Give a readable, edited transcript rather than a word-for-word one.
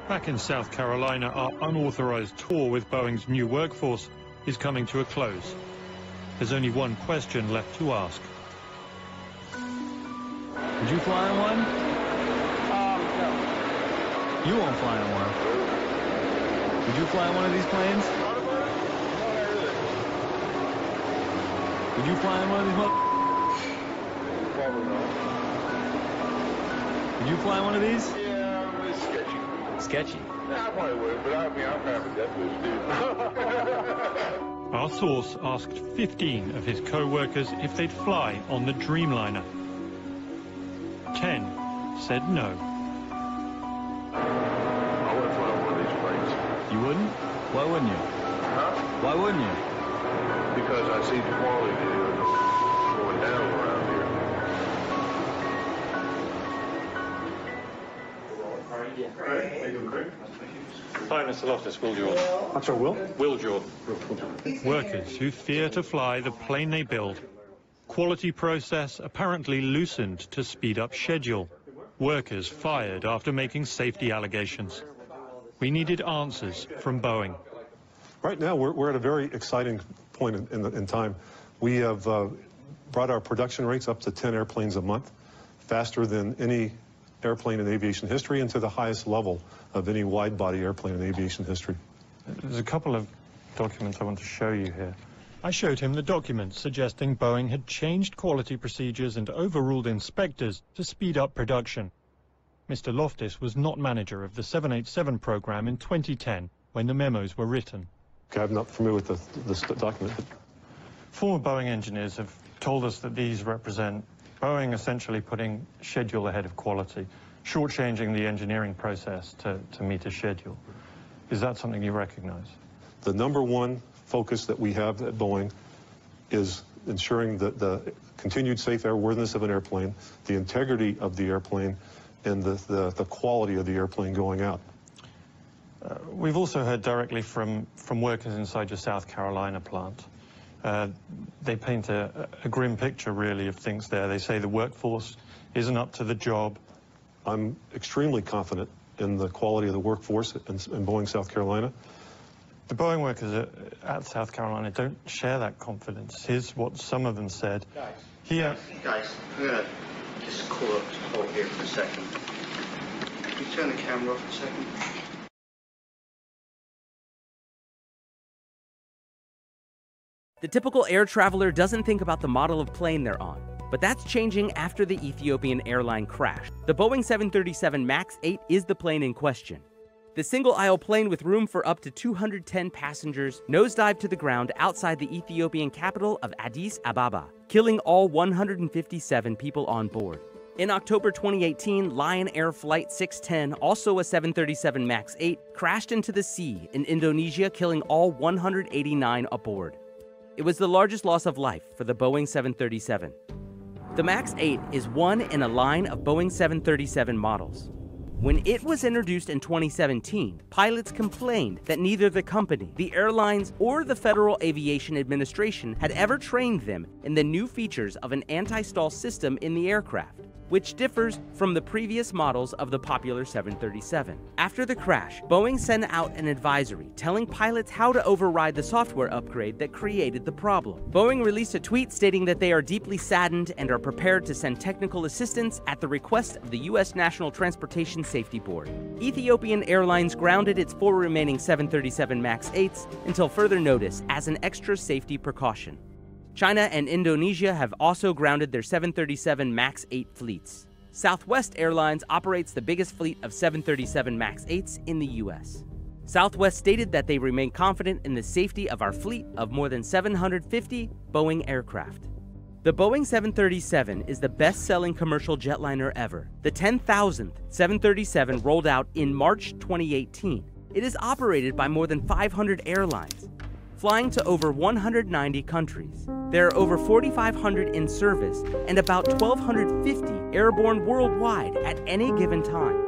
Back in South Carolina, our unauthorized tour with Boeing's new workforce is coming to a close. There's only one question left to ask. Would you fly on one? No. You won't fly on one. Would you fly on one of these planes? Would you fly on one of these Probably not. Would you fly one of these? Yeah, it's sketchy. Sketchy. Yeah, I probably would, but I'm kind of a death wish dude. Our source asked 15 of his co-workers if they'd fly on the Dreamliner. 10 said no. I wouldn't fly on one of these planes. You wouldn't? Why wouldn't you? Huh? Why wouldn't you? Because I see the quality of the going down around here. Hi, Mr. Loftus. Will Jordan. I'm sorry, Will? Will Jordan. Workers who fear to fly the plane they build. Quality process apparently loosened to speed up schedule. Workers fired after making safety allegations. We needed answers from Boeing. Right now, we're at a very exciting point in time. We have brought our production rates up to 10 airplanes a month, faster than any airplane in aviation history and to the highest level of any wide-body airplane in aviation history. There's a couple of documents I want to show you here. I showed him the documents suggesting Boeing had changed quality procedures and overruled inspectors to speed up production. Mr. Loftus was not manager of the 787 program in 2010 when the memos were written. Okay, I'm not familiar with this document. Former Boeing engineers have told us that these represent Boeing essentially putting schedule ahead of quality, shortchanging the engineering process to meet a schedule. Is that something you recognize? The number one focus that we have at Boeing is ensuring the continued safe airworthiness of an airplane, the integrity of the airplane, and the quality of the airplane going out. We've also heard directly from workers inside your South Carolina plant. They paint a grim picture, really, of things there. They say the workforce isn't up to the job. I'm extremely confident in the quality of the workforce in Boeing, South Carolina. The Boeing workers at South Carolina don't share that confidence. Here's what some of them said. Guys, I'm going to just call up to hold here for a second. Can you turn the camera off a second? The typical air traveler doesn't think about the model of plane they're on, but that's changing after the Ethiopian airline crash. The Boeing 737 MAX 8 is the plane in question. The single-aisle plane with room for up to 210 passengers nosedived to the ground outside the Ethiopian capital of Addis Ababa, killing all 157 people on board. In October 2018, Lion Air Flight 610, also a 737 MAX 8, crashed into the sea in Indonesia, killing all 189 aboard. It was the largest loss of life for the Boeing 737. The MAX 8 is one in a line of Boeing 737 models. When it was introduced in 2017, pilots complained that neither the company, the airlines, or the Federal Aviation Administration had ever trained them in the new features of an anti-stall system in the aircraft, which differs from the previous models of the popular 737. After the crash, Boeing sent out an advisory telling pilots how to override the software upgrade that created the problem. Boeing released a tweet stating that they are deeply saddened and are prepared to send technical assistance at the request of the U.S. National Transportation Safety Board. Ethiopian Airlines grounded its 4 remaining 737 MAX 8s until further notice as an extra safety precaution. China and Indonesia have also grounded their 737 MAX 8 fleets. Southwest Airlines operates the biggest fleet of 737 MAX 8s in the U.S. Southwest stated that they remain confident in the safety of our fleet of more than 750 Boeing aircraft. The Boeing 737 is the best-selling commercial jetliner ever. The 10,000th 737 rolled out in March 2018. It is operated by more than 500 airlines, flying to over 190 countries. There are over 4,500 in service and about 1,250 airborne worldwide at any given time.